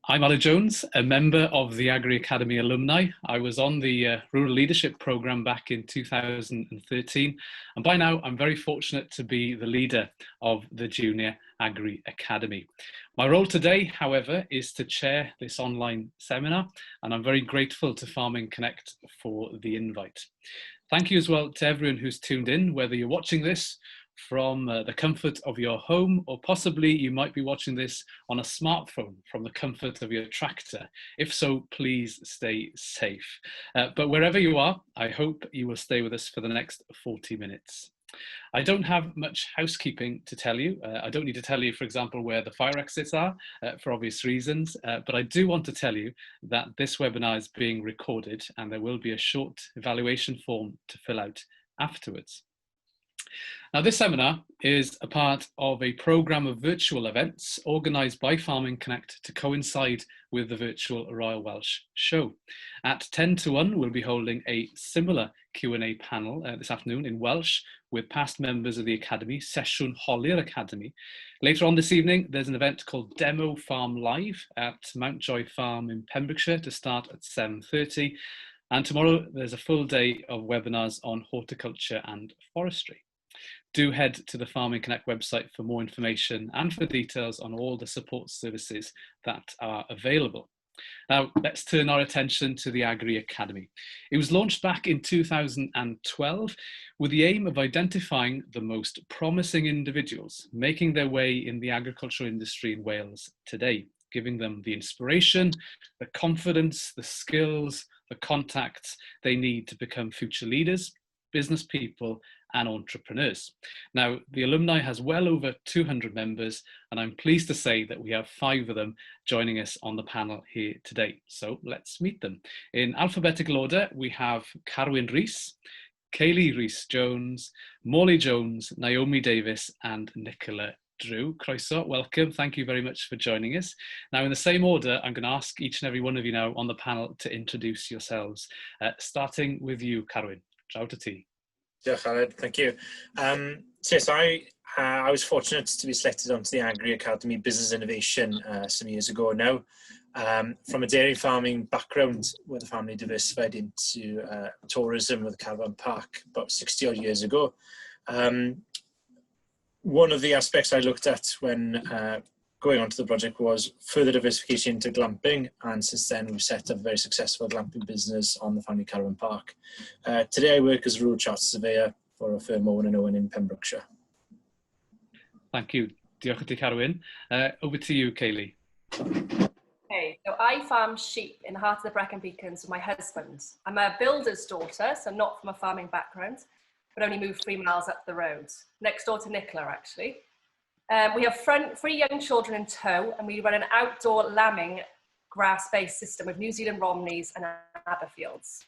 I'm Alan Jones, a member of the Agri Academy Alumni. I was on the Rural Leadership Programme back in 2013, and by now I'm very fortunate to be the leader of the Junior Agri Academy. My role today, however, is to chair this online seminar, and I'm very grateful to Farming Connect for the invite. Thank you as well to everyone who's tuned in, whether you're watching this from the comfort of your home, or possibly you might be watching this on a smartphone from the comfort of your tractor. If so, please stay safe. But wherever you are, I hope you will stay with us for the next 40 minutes. I don't have much housekeeping to tell you. I don't need to tell you, for example, where the fire exits are for obvious reasons, but I do want to tell you that this webinar is being recorded and there will be a short evaluation form to fill out afterwards. Now, this seminar is a part of a programme of virtual events organised by Farming Connect to coincide with the virtual Royal Welsh Show. At 10 to 1, we'll be holding a similar Q&A panel this afternoon in Welsh with past members of the Academy, Sesiwn Holi'r Academy. Later on this evening, there's an event called Demo Farm Live at Mountjoy Farm in Pembrokeshire to start at 7:30. And tomorrow, there's a full day of webinars on horticulture and forestry. Do head to the Farming Connect website for more information and for details on all the support services that are available. Now, let's turn our attention to the Agri Academy. It was launched back in 2012 with the aim of identifying the most promising individuals making their way in the agricultural industry in Wales today, giving them the inspiration, the confidence, the skills, the contacts they need to become future leaders, business people, and entrepreneurs. Now, the Alumni has well over 200 members, and I'm pleased to say that we have 5 of them joining us on the panel here today. So let's meet them. In alphabetical order, we have Carwyn Rhys, Kaylee Rhys-Jones, Morley Jones, Naomi Davis, and Nicola Drew. Croeso, welcome. Thank you very much for joining us. Now, in the same order, I'm going to ask each and every one of you now on the panel to introduce yourselves, starting with you, Carwyn. Draw to ti. Diolch, Aled. Thank you. Yes, I was fortunate to be selected onto the Agri Academy Business Innovation some years ago now. From a dairy farming background, where the family diversified into tourism with a caravan park about 60 odd years ago. One of the aspects I looked at when going onto the project was further diversification into glamping, and since then we've set up a very successful glamping business on the family caravan park. Today I work as a rural charter surveyor for a firm Owen & Owen in Pembrokeshire. Thank you. Diolch ti, Carwyn. Over to you, Kaylee. Hey, so I farm sheep in the heart of the Brecon Beacons with my husband. I'm a builder's daughter, so not from a farming background, but only moved 3 miles up the road, next door to Nicola, actually. We have 3 young children in tow, and we run an outdoor lambing grass-based system with New Zealand Romneys and Aberfields.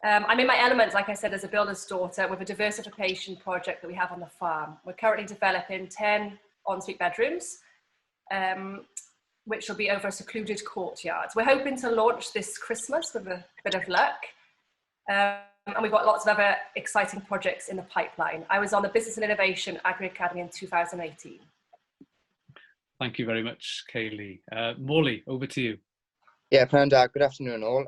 I'm in my element, like I said, as a builder's daughter with a diversification project that we have on the farm. We're currently developing 10 ensuite bedrooms, which will be over a secluded courtyard. We're hoping to launch this Christmas with a bit of luck. And we've got lots of other exciting projects in the pipeline. I was on the Business and Innovation Agri Academy in 2018. Thank you very much, Kaylee. Morley, over to you. Yeah, good afternoon all.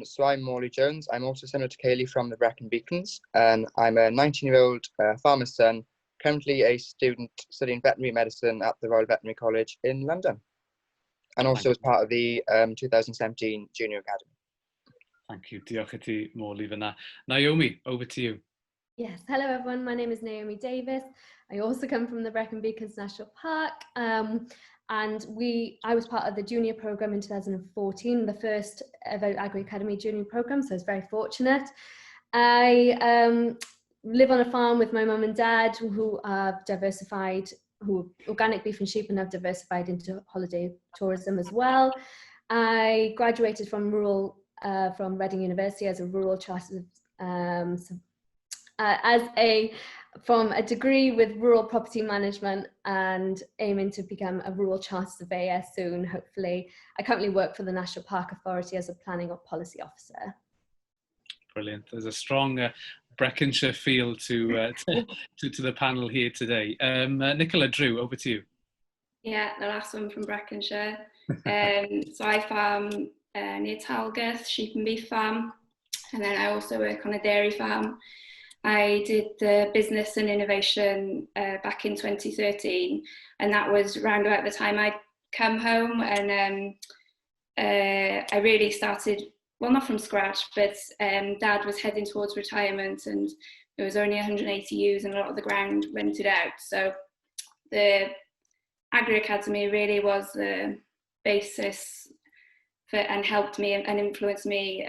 So I'm Morley Jones. I'm also similar to Kaylee from the Brecon Beacons, and I'm a 19-year-old farmer's son, currently a student studying veterinary medicine at the Royal Veterinary College in London, and also as part of the 2017 Junior Academy. Thank you. Diolch ti, Morley, fyna. Naomi, over to you. Yes, hello everyone, my name is Naomi Davis. I also come from the Brecon Beacons National Park, and I was part of the junior programme in 2014, the first ever Agri Academy junior programme, so I was very fortunate. I live on a farm with my mum and dad who have diversified, who organic beef and sheep, and have diversified into holiday tourism as well. I graduated from Reading University as a rural chartered from a degree with rural property management, and aiming to become a rural charter surveyor soon, hopefully. I currently work for the National Park Authority as a planning or policy officer. Brilliant. There's a strong Breconshire feel to the panel here today. Nicola Drew, over to you. Yeah, the last one from Breconshire. So I farm near Talgeth, sheep and beef farm, and then I also work on a dairy farm. I did the business and innovation back in 2013, and that was around about the time I'd come home, and I really started, well, not from scratch, but Dad was heading towards retirement, and there was only 180 ewes and a lot of the ground rented out. So the Agri Academy really was the basis for, and helped me and influenced me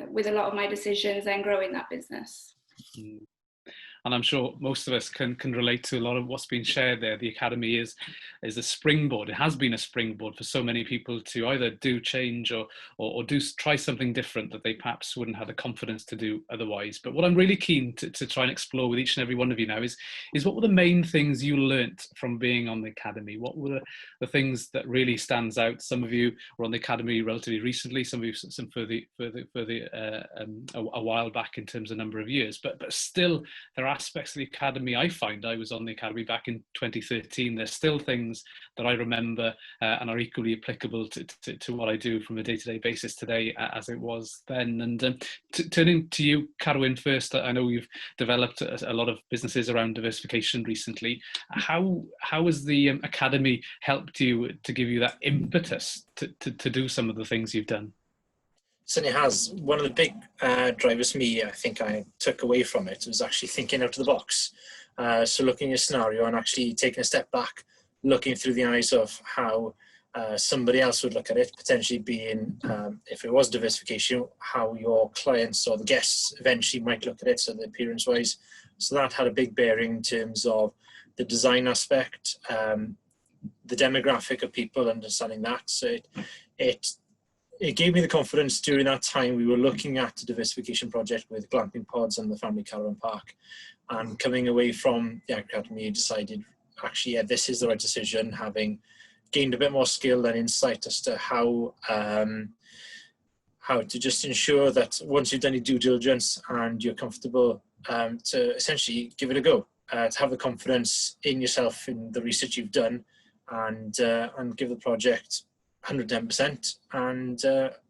with a lot of my decisions and growing that business. And I'm sure most of us can relate to a lot of what's been shared there. The Academy is a springboard. It has been a springboard for so many people to either do change or try something different that they perhaps wouldn't have the confidence to do otherwise. But what I'm really keen to try and explore with each and every one of you now is what were the main things you learnt from being on the Academy? What were the things that really stands out? Some of you were on the Academy relatively recently, some of you some further a while back in terms of number of years, but still there are aspects of the Academy. I was on the Academy back in 2013. There's still things that I remember and are equally applicable to what I do from a day-to-day basis today as it was then. And turning to you, Carwyn, first, I know you've developed a lot of businesses around diversification recently. How has the Academy helped you to give you that impetus to do some of the things you've done? Certainly has. One of the big drivers for me, I think I took away from it, was actually thinking out of the box. So looking at a scenario and actually taking a step back, looking through the eyes of how somebody else would look at it, potentially being, if it was diversification, how your clients or the guests eventually might look at it, so the appearance-wise. So that had a big bearing in terms of the design aspect, the demographic of people, understanding that. So it gave me the confidence during that time. We were looking at a diversification project with glamping pods and the family caravan park, and coming away from the Academy, decided actually, yeah, this is the right decision, having gained a bit more skill and insight as to how to just ensure that once you've done your due diligence and you're comfortable, to essentially give it a go, to have the confidence in yourself, in the research you've done, and give the project 110%, and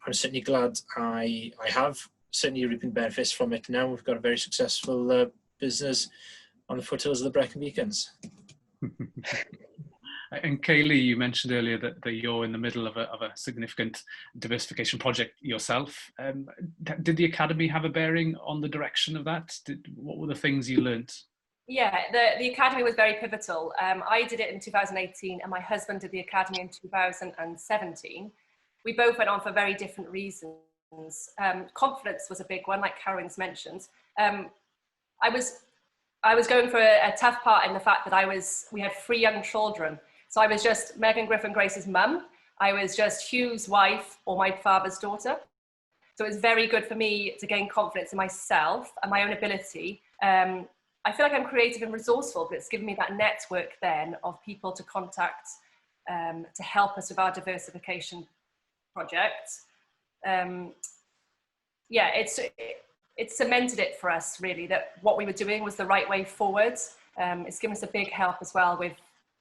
I'm certainly glad I have, certainly reaping benefits from it now. We've got a very successful business on the foothills of the Brecon Beacons. And Kaylee, you mentioned earlier that you're in the middle of a significant diversification project yourself. Did the Academy have a bearing on the direction of that? What were the things you learnt? Yeah, the Academy was very pivotal. I did it in 2018 and my husband did the Academy in 2017. We both went on for very different reasons. Confidence was a big one, like Carwyn's mentioned. I was going for a tough part in the fact that we had 3 young children. So I was just Megan Griffin Grace's mum. I was just Hugh's wife or my father's daughter. So it was very good for me to gain confidence in myself and my own ability. I feel like I'm creative and resourceful, but it's given me that network then of people to contact to help us with our diversification project. Yeah, it cemented it for us really, that what we were doing was the right way forward. It's given us a big help as well with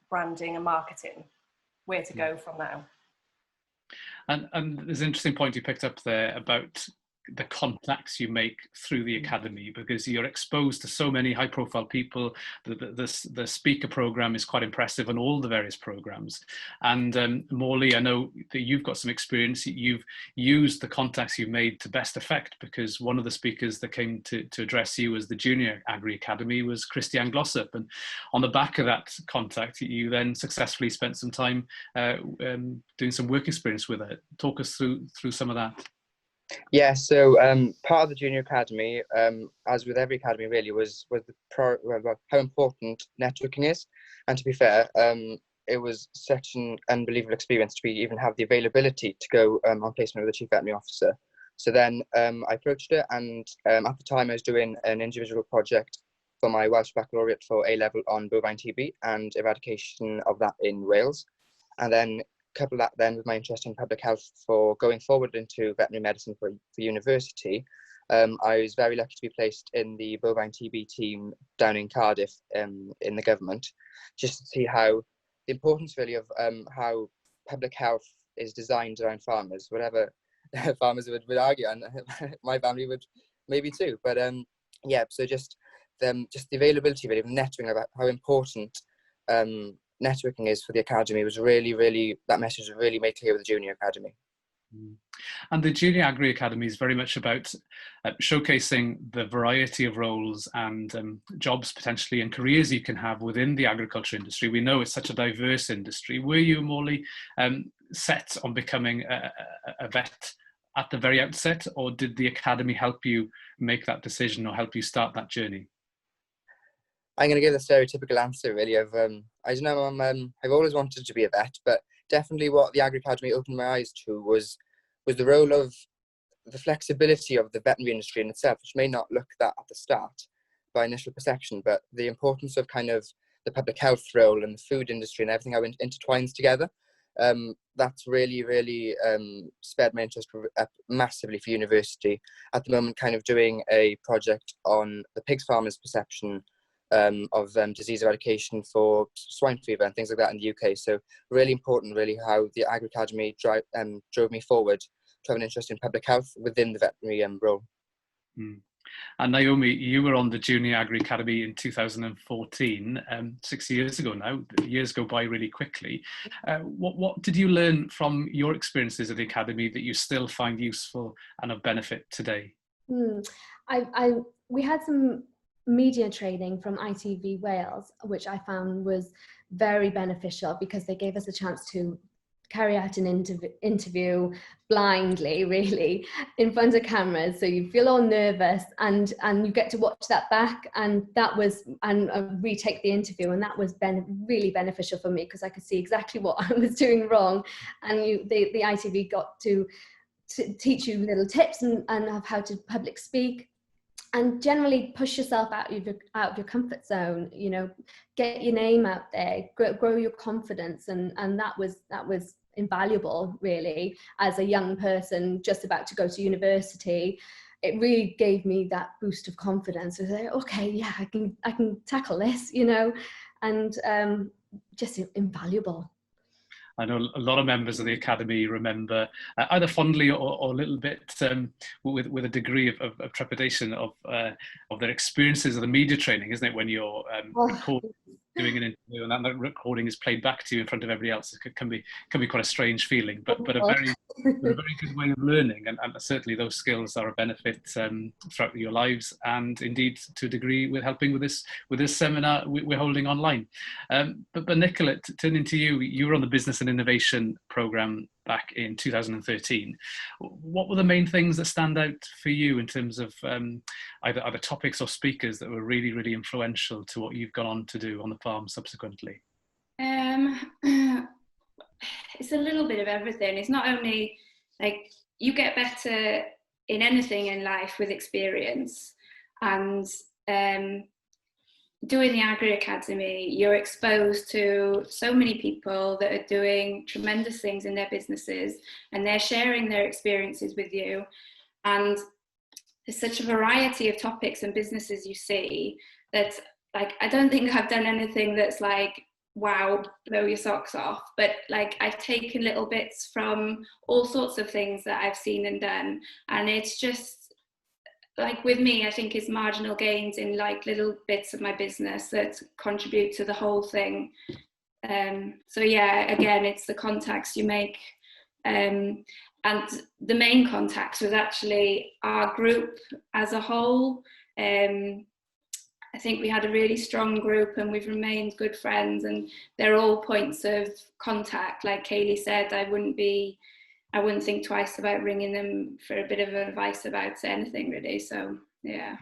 branding and marketing, where to go from now. And there's an interesting point you picked up there about the contacts you make through the Academy, because you're exposed to so many high profile people. The speaker program is quite impressive on all the various programs. And Morley, I know that you've got some experience. You've used the contacts you've made to best effect, because one of the speakers that came to address you as the Junior Agri Academy was Christiane Glossop. And on the back of that contact, you then successfully spent some time doing some work experience with her. Talk us through some of that. Yeah, so part of the Junior Academy, as with every academy really, was how important networking is. And to be fair, it was such an unbelievable experience to even have the availability to go on placement with the Chief Veterinary Officer. So then I approached her, and at the time I was doing an individual project for my Welsh Baccalaureate for A-level on bovine TB and eradication of that in Wales. And then couple that then with my interest in public health for going forward into veterinary medicine for university. I was very lucky to be placed in the bovine TB team down in Cardiff in the government, just to see how the importance really of how public health is designed around farmers, whatever farmers would argue, and my family would maybe too. But yeah, so just the availability of networking, about how important networking is for the academy, was really, that message was really made clear with the Junior Academy. And the Junior Agri Academy is very much about showcasing the variety of roles and jobs potentially and careers you can have within the agriculture industry. We know it's such a diverse industry. Were you, Morley, set on becoming a vet at the very outset, or did the academy help you make that decision or help you start that journey? I'm going to give the stereotypical answer, really, of I don't know, I've always wanted to be a vet, but definitely what the Agri Academy opened my eyes to was the role of the flexibility of the veterinary industry in itself, which may not look that at the start by initial perception, but the importance of kind of the public health role and the food industry and everything how it intertwines together. That's really sped my interest up massively for university. At the moment, kind of doing a project on the pig farmers' perception of disease eradication for swine fever and things like that in the UK. So really important, really, how the Agri Academy drove me forward to have an interest in public health within the veterinary role. And Naomi, you were on the Junior Agri Academy in 2014, 6 years ago now. The years go by really quickly. What did you learn from your experiences at the Academy that you still find useful and of benefit today? We had some media training from ITV Wales, which I found was very beneficial because they gave us a chance to carry out an interview blindly, really, in front of cameras. So you feel all nervous, and you get to watch that back, and retake the interview, and that was really beneficial for me because I could see exactly what I was doing wrong, and the ITV got to teach you little tips and of how to public speak. And generally push yourself out of your comfort zone, you know, get your name out there, grow your confidence. And that was invaluable, really, as a young person just about to go to university. It really gave me that boost of confidence. I was like, okay, yeah, I can tackle this, you know, and just invaluable. I know a lot of members of the Academy remember either fondly or a little bit with a degree of trepidation of their experiences of the media training, isn't it? When you're doing an interview and that recording is played back to you in front of everybody else, it can be quite a strange feeling, but a very good way of learning, and certainly those skills are a benefit throughout your lives, and indeed to a degree with helping with this seminar we're holding online. But Nicola, turning to you, you were on the Business and Innovation programme back in 2013. What were the main things that stand out for you in terms of either topics or speakers that were really influential to what you've gone on to do on the farm subsequently? It's a little bit of everything. It's not only like you get better in anything in life with experience, and doing the Agri Academy, you're exposed to so many people that are doing tremendous things in their businesses, and they're sharing their experiences with you. And there's such a variety of topics and businesses you see that, like, I don't think I've done anything that's like, wow, blow your socks off. But like, I've taken little bits from all sorts of things that I've seen and done. And it's just, like with me, I think it's marginal gains in like little bits of my business that contribute to the whole thing. So yeah, again, it's the contacts you make. And the main contacts was actually our group as a whole. I think we had a really strong group and we've remained good friends, and they're all points of contact. Like Kaylee said, I wouldn't think twice about ringing them for a bit of advice about anything, really. So, yeah.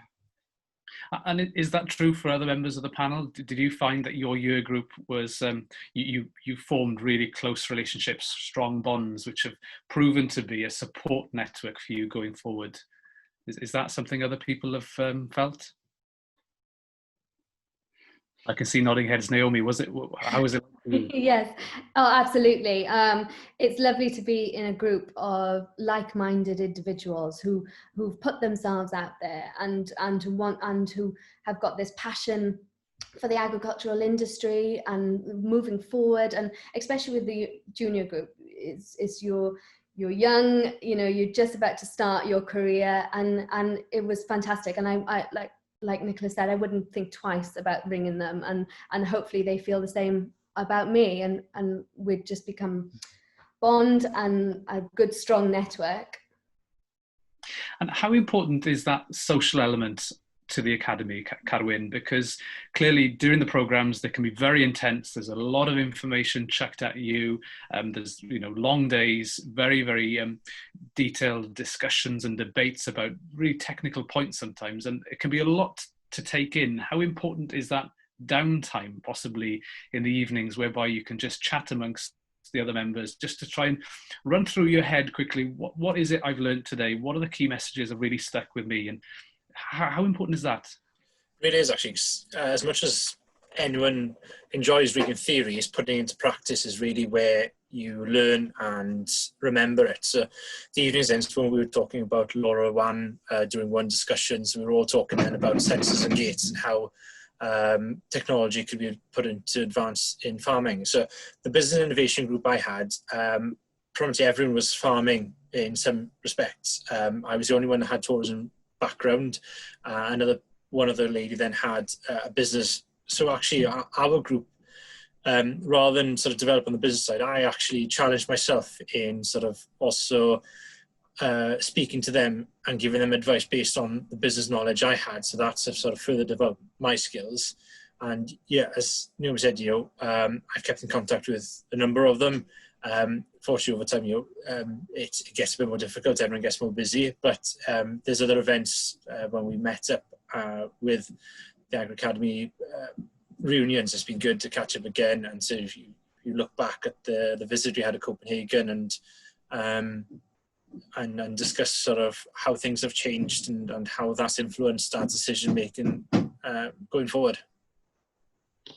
And is that true for other members of the panel? Did you find that your year group was, you formed really close relationships, strong bonds, which have proven to be a support network for you going forward? Is that something other people have felt? I can see nodding heads. Naomi, how was it for you? Yes, oh, absolutely. It's lovely to be in a group of like-minded individuals who've put themselves out there and who have got this passion for the agricultural industry and moving forward, and especially with the junior group, you're young, you know, you're just about to start your career, and it was fantastic. And I like Nicola said, I wouldn't think twice about ringing them, and hopefully they feel the same about me, and we'd just become bond and a good strong network. And how important is that social element to the Academy, Carwyn? Because clearly during the programs they can be very intense. There's a lot of information chucked at you. There's, you know, long days, very, very detailed discussions and debates about really technical points sometimes, and it can be a lot to take in. How important is that downtime, possibly in the evenings, whereby you can just chat amongst the other members, just to try and run through your head quickly, what is it I've learned today? What are the key messages that really stuck with me? And how important is that? It is actually, as much as anyone enjoys reading theories, putting it into practice is really where you learn and remember it. So the evenings then, when we were talking about Laura 1 during one discussions, we were all talking then about sensors and gates and how technology could be put into advance in farming. So the business innovation group I had, probably everyone was farming in some respects. I was the only one that had tourism background. One other lady then had a business. So actually our group, rather than sort of develop on the business side, I actually challenged myself in sort of also speaking to them and giving them advice based on the business knowledge I had. So that's sort of further developed my skills. And yeah, as Naomi said, you know, I've kept in contact with a number of them. Fortunately, over time, you know, it gets a bit more difficult. Everyone gets more busy, but there's other events when we met up with the Agri Academy reunions. It's been good to catch up again, and so if you look back at the visit we had to Copenhagen and discuss sort of how things have changed and how that's influenced our decision making going forward.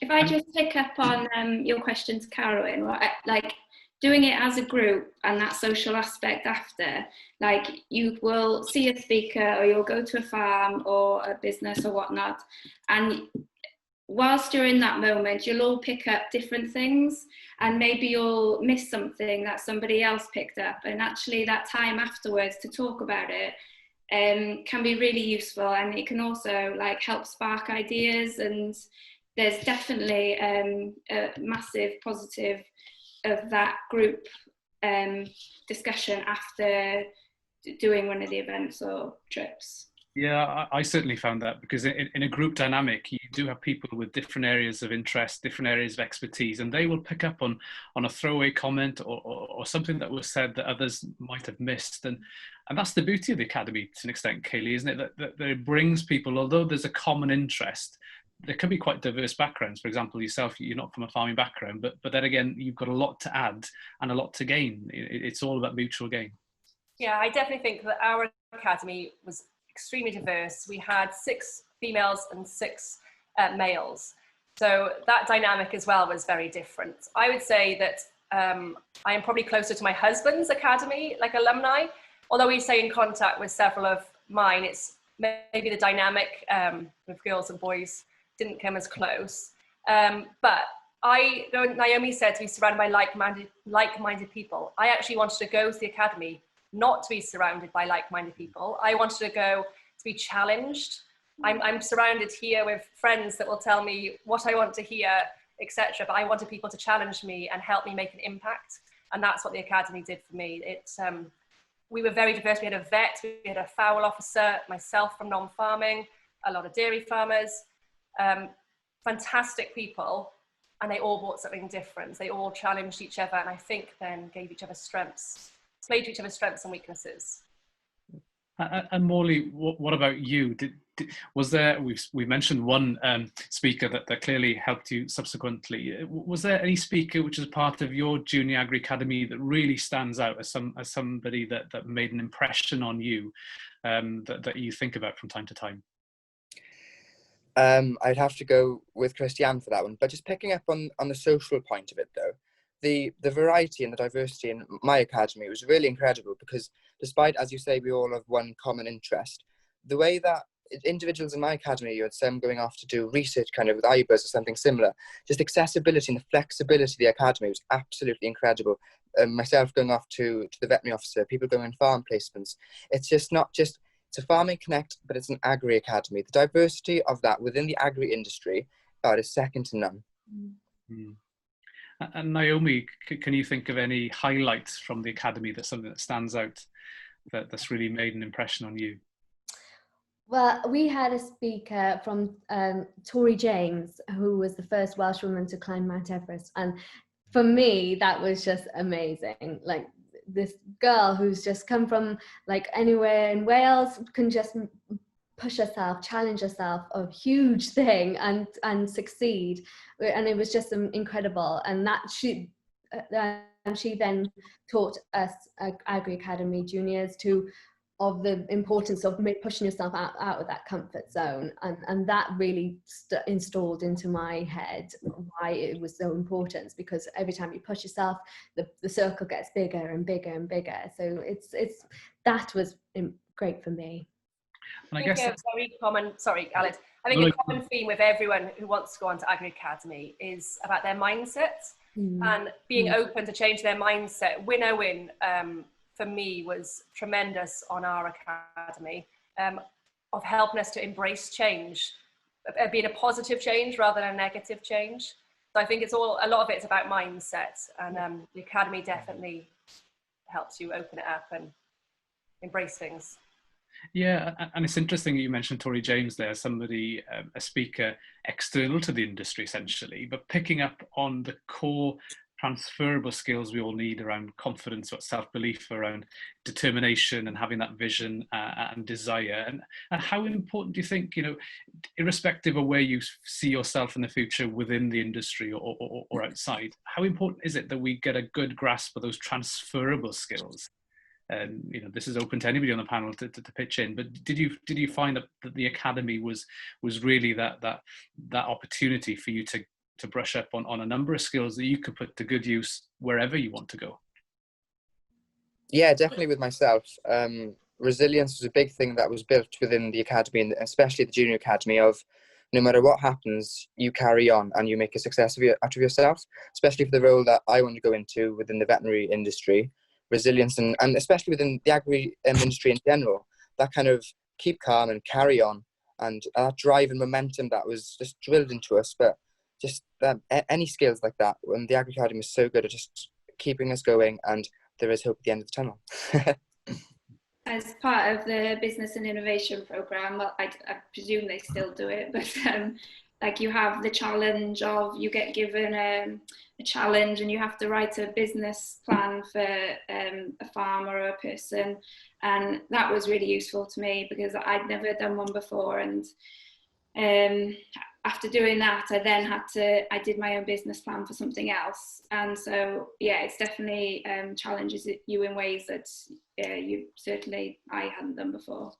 If I just pick up on your question to Carwyn, like doing it as a group and that social aspect after, like you will see a speaker or you'll go to a farm or a business or whatnot, and whilst you're in that moment, you'll all pick up different things, and maybe you'll miss something that somebody else picked up, and actually that time afterwards to talk about it can be really useful, and it can also like help spark ideas. And there's definitely a massive positive of that group discussion after doing one of the events or trips. Yeah, I certainly found that, because in a group dynamic, you do have people with different areas of interest, different areas of expertise, and they will pick up on a throwaway comment or something that was said that others might have missed. And that's the beauty of the Academy to an extent, Kaylee, isn't it? That it brings people, although there's a common interest, there can be quite diverse backgrounds. For example, yourself, you're not from a farming background, but then again, you've got a lot to add and a lot to gain. It's all about mutual gain. Yeah, I definitely think that our Academy was extremely diverse. We had 6 females and 6 males. So that dynamic as well was very different. I would say that I am probably closer to my husband's Academy, like alumni, although we stay in contact with several of mine. It's maybe the dynamic with girls and boys didn't come as close. But Naomi said to be surrounded by like-minded people. I actually wanted to go to the Academy not to be surrounded by like-minded people. I wanted to go to be challenged. I'm surrounded here with friends that will tell me what I want to hear, etc. But I wanted people to challenge me and help me make an impact. And that's what the Academy did for me. We were very diverse. We had a vet, we had a fowl officer, myself from non-farming, a lot of dairy farmers, fantastic people. And they all brought something different. They all challenged each other, and I think then gave each other strengths. Played to each other's strengths and weaknesses. And Morley, what about you? Was there, we mentioned one speaker that clearly helped you subsequently. Was there any speaker which is part of your Junior Agri Academy that really stands out as somebody that made an impression on you, that you think about from time to time? I'd have to go with Christiane for that one, but just picking up on the social point of it though, the variety and the diversity in my academy was really incredible, because despite, as you say, we all have one common interest, the way that individuals in my academy, you had some going off to do research kind of with IBUS or something similar. Just accessibility and the flexibility of the academy was absolutely incredible. Myself going off to the veterinary officer, people going in farm placements. It's just not just, it's a farming connect, but it's an agri academy. The diversity of that within the agri industry is second to none. Mm. And Naomi, can you think of any highlights from the academy, that's something that stands out that's really made an impression on you? Well, we had a speaker from Tori James, who was the first Welsh woman to climb Mount Everest. And for me, that was just amazing. Like, this girl who's just come from like anywhere in Wales can just push herself, challenge herself, a huge thing, and succeed. And it was just incredible. And that she then taught us Agri Academy juniors of the importance of pushing yourself out of that comfort zone, and that really installed into my head why it was so important, because every time you push yourself, the circle gets bigger and bigger and bigger. So that was great for me. And I think a very common, sorry Alice, I think a common theme with everyone who wants to go on to Agri Academy is about their mindset and being open to change their mindset. Winnow for me was tremendous on our academy, of helping us to embrace change, being a positive change rather than a negative change. So I think a lot of it's about mindset, and the academy definitely helps you open it up and embrace things. Yeah, and it's interesting you mentioned Tori James there, somebody, a speaker external to the industry essentially, but picking up on the core transferable skills we all need around confidence, or self-belief, around determination and having that vision and desire. And how important do you think, irrespective of where you see yourself in the future within the industry or outside, how important is it that we get a good grasp of those transferable skills? And this is open to anybody on the panel to pitch in, but did you find that the academy was really that opportunity for you to brush up on a number of skills that you could put to good use wherever you want to go? Yeah, definitely with myself. Resilience was a big thing that was built within the academy, and especially the junior academy, of no matter what happens, you carry on and you make a success out of yourself, especially for the role that I want to go into within the veterinary industry. Resilience and especially within the agri industry in general, that kind of keep calm and carry on, and that drive and momentum that was just drilled into us. But just any skills like that, when the Agri Academy is so good at just keeping us going, and there is hope at the end of the tunnel. As part of the business and innovation program, well, I presume they still do it, but like, you have the challenge of, you get given a challenge and you have to write a business plan for a farm or a person, and that was really useful to me because I'd never done one before. And after doing that, I did my own business plan for something else. And so, yeah, it's definitely challenges you in ways that I hadn't done before.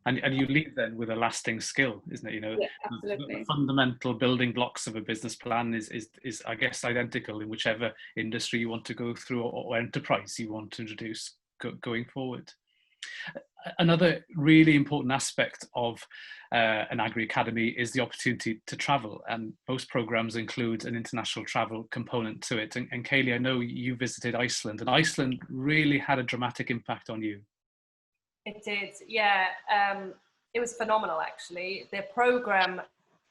And you leave then with a lasting skill, isn't it? Yeah, absolutely. The fundamental building blocks of a business plan is I guess identical in whichever industry you want to go through or enterprise you want to introduce going forward. Another really important aspect of an Agri Academy is the opportunity to travel, and most programs include an international travel component to it. And Kaylee, I know you visited Iceland, and Iceland really had a dramatic impact on you. It did, yeah. It was phenomenal, actually. The program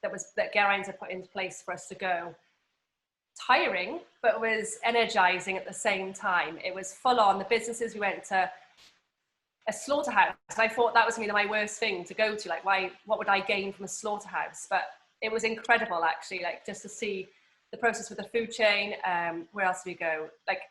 that Geraint had put into place for us to go, tiring, but was energizing at the same time. It was full on. The businesses, we went to a slaughterhouse. I thought that was going to be my worst thing to go to. Like, what would I gain from a slaughterhouse? But it was incredible, actually, like, just to see the process with the food chain. Where else did we go? Like,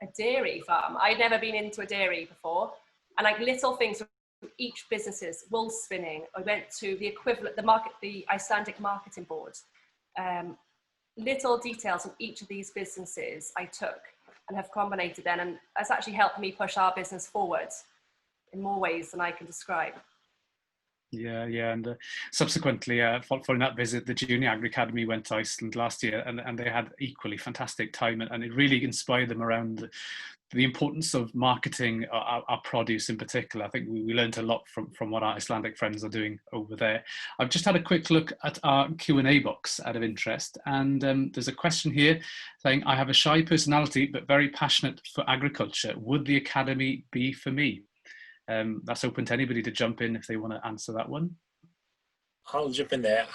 a dairy farm. I'd never been into a dairy before. And like little things from each businesses, wool spinning. I went to the equivalent, the Icelandic marketing board. Little details from each of these businesses I took and have combined then, and that's actually helped me push our business forward in more ways than I can describe. Yeah, and subsequently, following that visit, the Junior Agri Academy went to Iceland last year, and they had equally fantastic time, and it really inspired them around the importance of marketing our produce in particular. I think we learned a lot from what our Icelandic friends are doing over there. I've just had a quick look at our Q&A box out of interest, and there's a question here saying, I have a shy personality but very passionate for agriculture. Would the Academy be for me? That's open to anybody to jump in if they want to answer that one. I'll jump in there.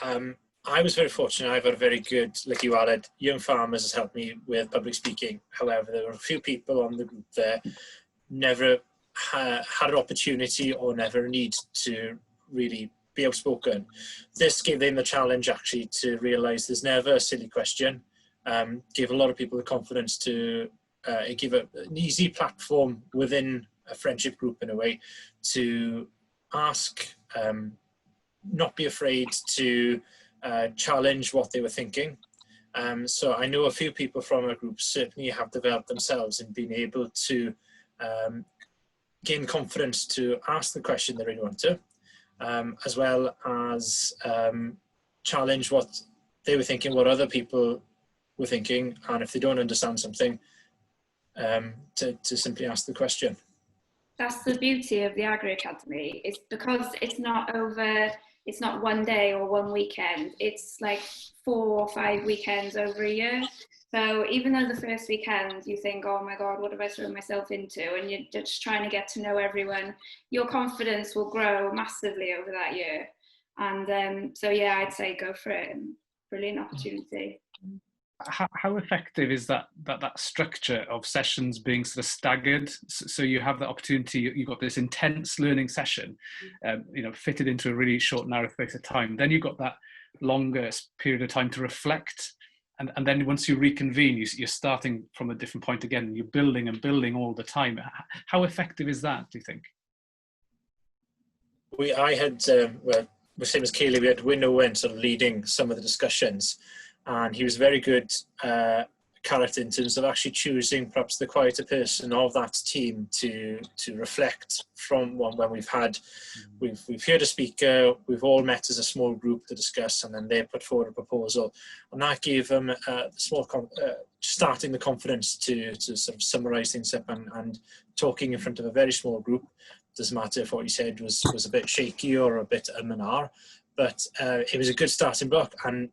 I was very fortunate. I've had a very good, like you added, young farmers has helped me with public speaking. However, there were a few people on the group there never had an opportunity or never a need to really be outspoken. This gave them the challenge actually to realise there's never a silly question. Gave a lot of people the confidence to give an easy platform within a friendship group in a way to ask, not be afraid to challenge what they were thinking. So I know a few people from our group certainly have developed themselves in being able to gain confidence to ask the question they really want to, as well as challenge what they were thinking, what other people were thinking, and if they don't understand something, to simply ask the question. That's the beauty of the Agri Academy, is because it's not one day or one weekend, it's like 4 or 5 weekends over a year. So even though the first weekend you think, oh my God, what have I thrown myself into? And you're just trying to get to know everyone, your confidence will grow massively over that year. And so yeah, I'd say go for it. Brilliant opportunity. How effective is that structure of sessions being sort of staggered? So you have the opportunity, you've got this intense learning session, fitted into a really short, narrow space of time. Then you've got that longer period of time to reflect. And then once you reconvene, you're starting from a different point again. You're building and building all the time. How effective is that, do you think? I had, well, the same as Kaylee, we had Winnow sort of leading some of the discussions. And he was a very good character in terms of actually choosing perhaps the quieter person of that team to reflect from when we've heard a speaker, we've all met as a small group to discuss, and then they put forward a proposal, and that gave them starting the confidence to sort of summarise things up and talking in front of a very small group. Doesn't matter if what you said was a bit shaky or a bit but it was a good starting block. And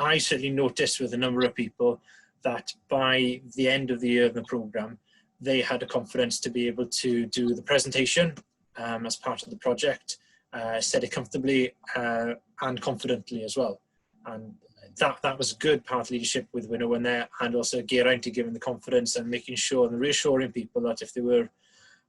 I certainly noticed with a number of people that by the end of the year of the programme, they had the confidence to be able to do the presentation as part of the project, said it comfortably and confidently as well. And that was a good part of leadership with Winnow in there, and also Geraint to give them the confidence and making sure and reassuring people that if they were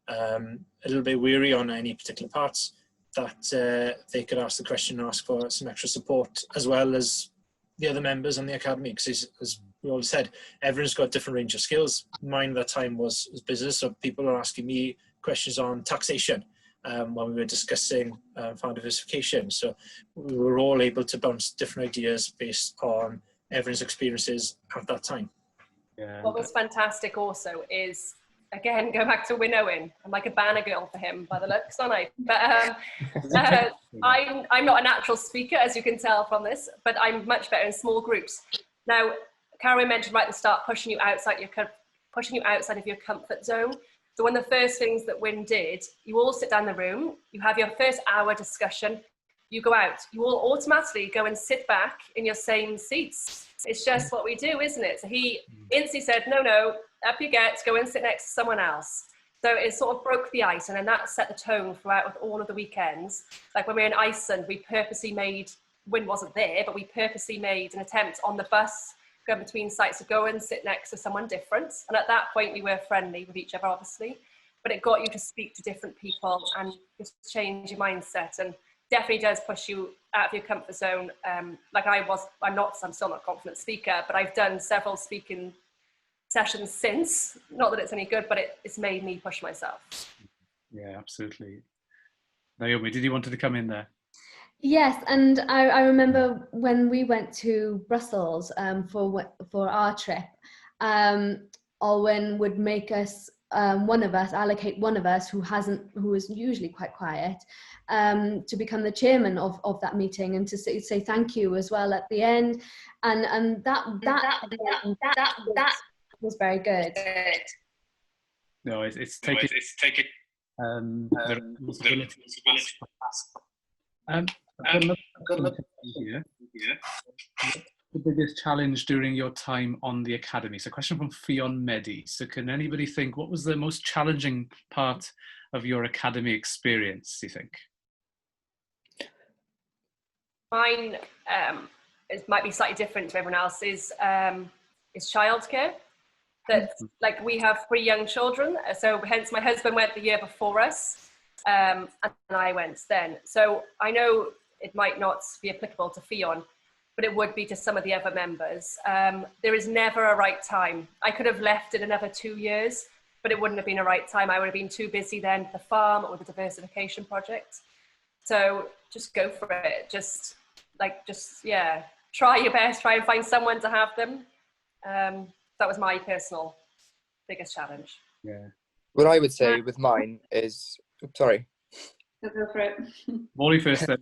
a little bit weary on any particular parts, that they could ask the question and ask for some extra support, as well as the other members on the academy, because as we all said, everyone's got a different range of skills. Mine at that time was business, so people are asking me questions on taxation when we were discussing farm diversification. So we were all able to bounce different ideas based on everyone's experiences at that time. Yeah. What was fantastic also is, again, go back to winnowing. I'm like a banner girl for him by the looks, aren't I? But I'm not a natural speaker, as you can tell from this, but I'm much better in small groups. Now, Caroline mentioned right at the start, pushing you outside of your comfort zone. So one of the first things that Win did, you all sit down in the room, you have your first hour discussion, you go out, you all automatically go and sit back in your same seats. It's just what we do, isn't it? So he instantly said, no, up you get, go and sit next to someone else. So it sort of broke the ice, and then that set the tone throughout with all of the weekends. Like when we were in Iceland, we purposely made, Win wasn't there, but we purposely made an attempt on the bus going between sites to go and sit next to someone different. And at that point, we were friendly with each other, obviously, but it got you to speak to different people and just change your mindset. And definitely does push you out of your comfort zone. I'm still not a confident speaker, but I've done several speaking sessions since. Not that it's any good, but it's made me push myself. Yeah, absolutely. Naomi, did you want to come in there? Yes, and I remember when we went to Brussels for our trip, Alwyn would make us one of us, allocate one of us who is usually quite quiet, to become the chairman of that meeting, and to say thank you as well at the end, and that was very good. No, it's taking the responsibility. I've got another question here. What's the biggest challenge during your time on the academy? So, a question from Fionn Medi. So, can anybody think what was the most challenging part of your academy experience, do you think? Mine, it might be slightly different to everyone else, is childcare. That, like, we have 3 young children, so hence my husband went the year before us, and I went then. So I know it might not be applicable to Fionn, but it would be to some of the other members. There is never a right time. I could have left it another 2 years, but it wouldn't have been a right time. I would have been too busy then with the farm or the diversification project. So just go for it. Just try your best, try and find someone to have them. That was my personal biggest challenge. Yeah. What I would say with mine is, sorry. Go for it. Molly first then.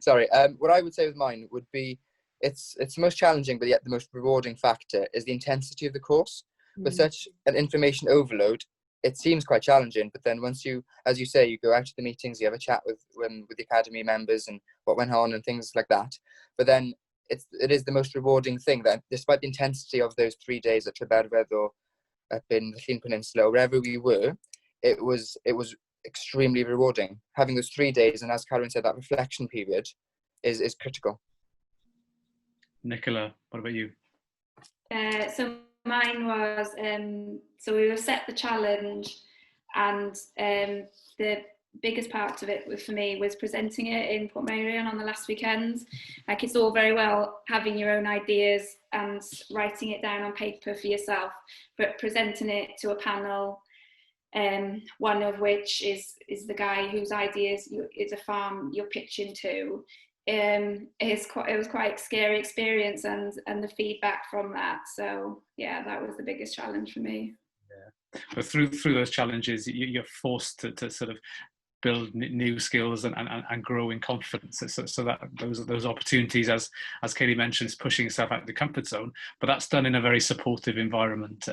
Sorry. What I would say with mine would be, it's the most challenging, but yet the most rewarding factor is the intensity of the course. With such an information overload, it seems quite challenging. But then once you, as you say, you go out to the meetings, you have a chat with the academy members and what went on and things like that. But then it is the most rewarding thing that, despite the intensity of those 3 days at Treberfedd or up in the Llyn Peninsula, wherever we were, it was extremely rewarding. Having those 3 days, and as Karen said, that reflection period is critical. Nicola, what about you? So mine was, so we were set the challenge, and the biggest part of it for me was presenting it in Portmeirion on the last weekend. Like, it's all very well having your own ideas and writing it down on paper for yourself, but presenting it to a panel, one of which is the guy whose ideas is a farm you're pitching to, it was quite a scary experience, and the feedback from that. So yeah, that was the biggest challenge for me. Yeah, but through those challenges, you're forced to sort of build new skills and grow in confidence. So that those opportunities, as Kaylee mentions, pushing yourself out of the comfort zone, but that's done in a very supportive environment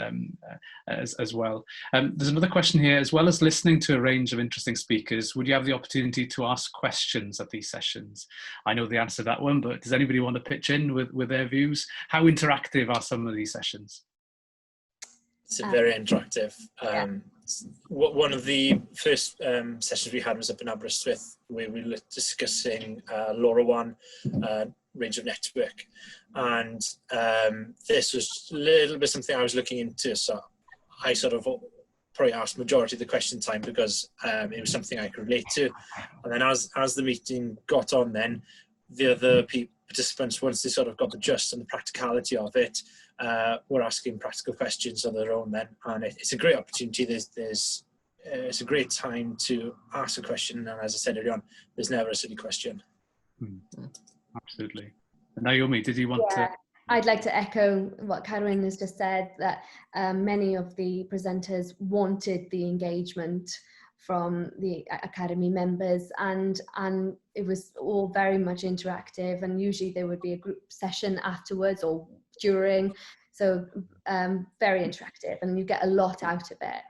as well. There's another question here. As well as listening to a range of interesting speakers, would you have the opportunity to ask questions at these sessions? I know the answer to that one, but does anybody want to pitch in with their views? How interactive are some of these sessions? It's very interactive. One of the first sessions we had was up in Aberystwyth, where we were discussing LoRaWAN range of network, and this was a little bit something I was looking into, so I sort of probably asked majority of the question time because it was something I could relate to. And then as the meeting got on, then the other participants, once they sort of got the gist and the practicality of it, were asking practical questions on their own then, and it's a great opportunity. It's a great time to ask a question, and as I said earlier on, there's never a silly question. Absolutely. Naomi, did you want to? I'd like to echo what Karen has just said, that many of the presenters wanted the engagement from the academy members, and it was all very much interactive, and usually there would be a group session afterwards or during, so very interactive, and you get a lot out of it.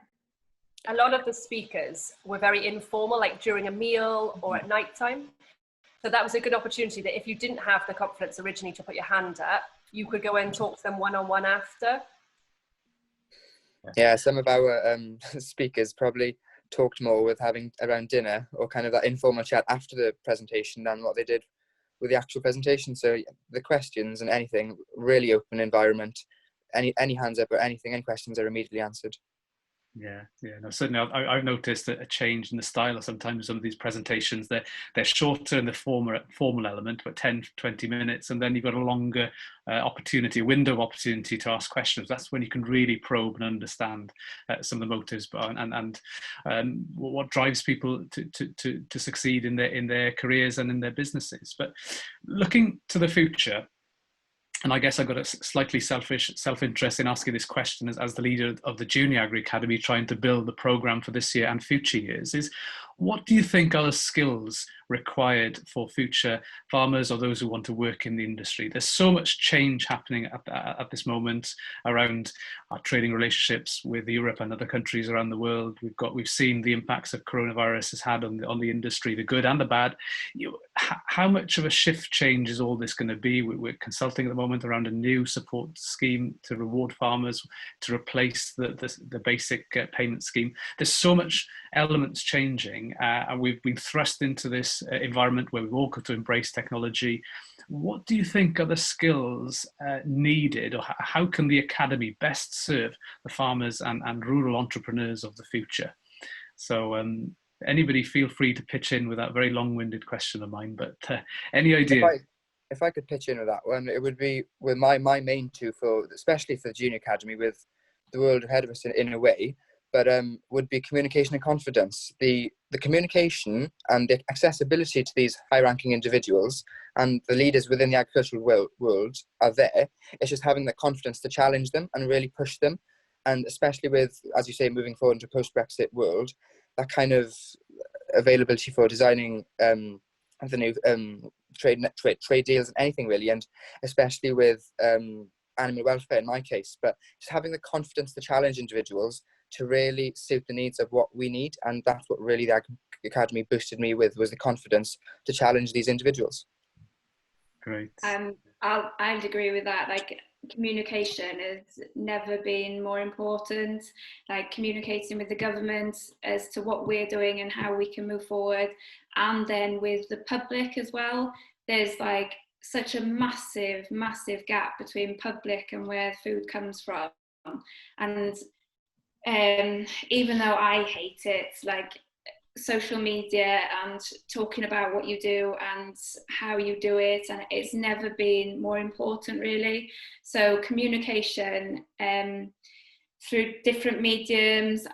A lot of the speakers were very informal, like during a meal or at night time. So that was a good opportunity that if you didn't have the confidence originally to put your hand up, you could go and talk to them one-on-one after. Yeah, some of our speakers probably talked more with having around dinner or kind of that informal chat after the presentation than what they did with the actual presentation. So the questions and anything, really open environment, any hands up or anything, any questions are immediately answered. Yeah, no, certainly I've noticed a change in the style of sometimes some of these presentations. They're shorter in the formal element, but 10-20 minutes, and then you've got a longer window of opportunity to ask questions. That's when you can really probe and understand some of the motives and what drives people to succeed in their careers and in their businesses. But looking to the future, And I guess I got a slightly selfish self-interest in asking this question as the leader of the Junior Agri Academy, trying to build the programme for this year and future years, is what do you think are the skills required for future farmers or those who want to work in the industry? There's so much change happening at this moment around our trading relationships with Europe and other countries around the world. We've seen the impacts that coronavirus has had on the industry, the good and the bad. How much of a shift change is all this going to be? We're consulting at the moment around a new support scheme to reward farmers to replace the basic payment scheme. There's so much elements changing, and we've been thrust into this environment where we've all got to embrace technology. What do you think are the skills needed, or how can the Academy best serve the farmers and rural entrepreneurs of the future? So anybody feel free to pitch in with that very long-winded question of mine, but any idea? If I could pitch in with that one, it would be with my main two, especially for the Junior Academy, with the world ahead of us in a way, but would be communication and confidence. The communication and the accessibility to these high-ranking individuals and the leaders within the agricultural world are there. It's just having the confidence to challenge them and really push them. And especially with, as you say, moving forward into a post-Brexit world, that kind of availability for designing the new trade deals and anything really, and especially with animal welfare in my case, but just having the confidence to challenge individuals to really suit the needs of what we need. And that's what really the Academy boosted me with, was the confidence to challenge these individuals. Great. I'd agree with that. Like, communication has never been more important. Like, communicating with the government as to what we're doing and how we can move forward, and then with the public as well. There's like such a massive gap between public and where food comes from, and even though I hate it, like, social media and talking about what you do and how you do it, and it's never been more important really. So communication through different mediums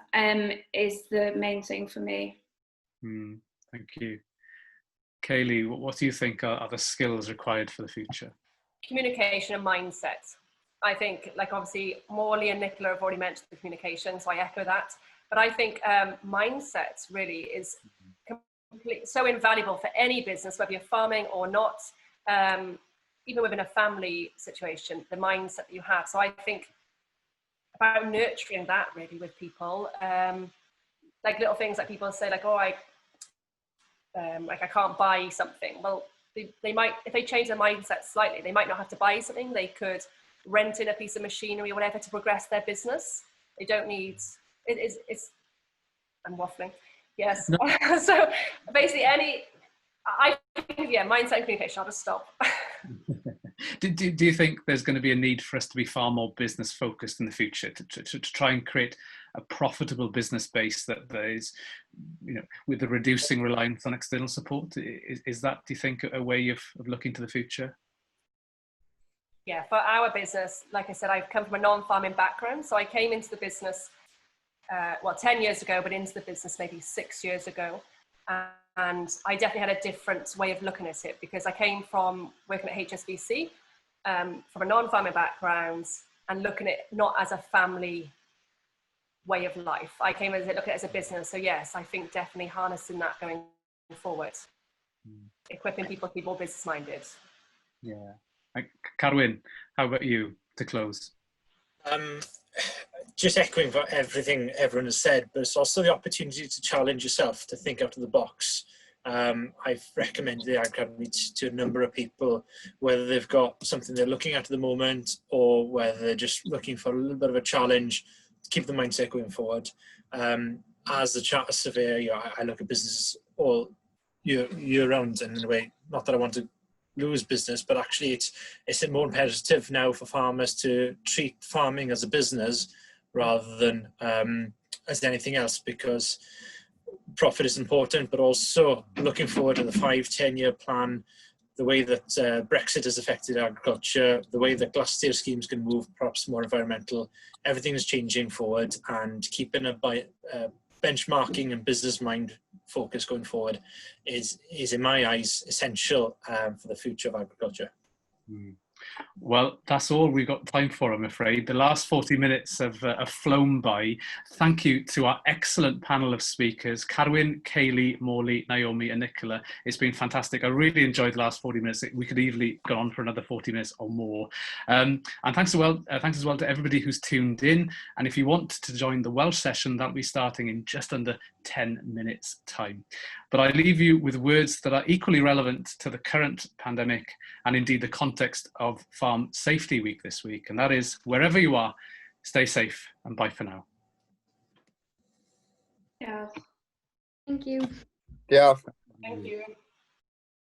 is the main thing for me. Thank you. Kaylee, what do you think are the skills required for the future? Communication and mindset. I think, like, obviously Morley and Nicola have already mentioned the communication, so I echo that. But I think mindset really is so invaluable for any business, whether you're farming or not, even within a family situation, the mindset that you have. So I think about nurturing that really with people, like little things like people say, like, oh, I can't buy something. Well, they might, if they change their mindset slightly, they might not have to buy something. They could rent in a piece of machinery or whatever to progress their business. They don't need, I'm waffling. Yes. No. So basically mindset and communication, I'll just stop. Do you think there's going to be a need for us to be far more business focused in the future to try and create a profitable business base that is, with the reducing reliance on external support? Is that, do you think, a way of looking to the future? Yeah, for our business, like I said, I've come from a non-farming background. So I came into the business, 10 years ago, but into the business maybe 6 years ago. And I definitely had a different way of looking at it, because I came from working at HSBC, from a non-farming background, and looking at it not as a family way of life. I came as looking at it as a business. So yes, I think definitely harnessing that going forward, equipping people to be more business-minded. Yeah. Carwyn, how about you to close? Just echoing what everything everyone has said, but it's also the opportunity to challenge yourself, to think out of the box. I've recommended the Agri Academy to a number of people, whether they've got something they're looking at the moment, or whether they're just looking for a little bit of a challenge to keep the mindset going forward. As the charter surveyor, I look at businesses all year round, and in a way, not that I want to lose business, but actually it's more imperative now for farmers to treat farming as a business rather than as anything else, because profit is important, but also looking forward to the 5-10 year plan, the way that Brexit has affected agriculture, the way that Glass-Steer schemes can move, perhaps more environmental, everything is changing forward, and keeping a benchmarking and business mind focus going forward is in my eyes essential for the future of agriculture. Well, that's all we've got time for, I'm afraid. The last 40 minutes have flown by. Thank you to our excellent panel of speakers, Carwyn, Kaylee, Morley, Naomi and Nicola. It's been fantastic. I really enjoyed the last 40 minutes. We could easily go on for another 40 minutes or more. And thanks as well to everybody who's tuned in. And if you want to join the Welsh session, that'll be starting in just under 10 minutes time. But I leave you with words that are equally relevant to the current pandemic and indeed the context of Farm Safety Week this week. And that is, wherever you are, stay safe and bye for now. Yeah. Thank you. Yeah. Thank you.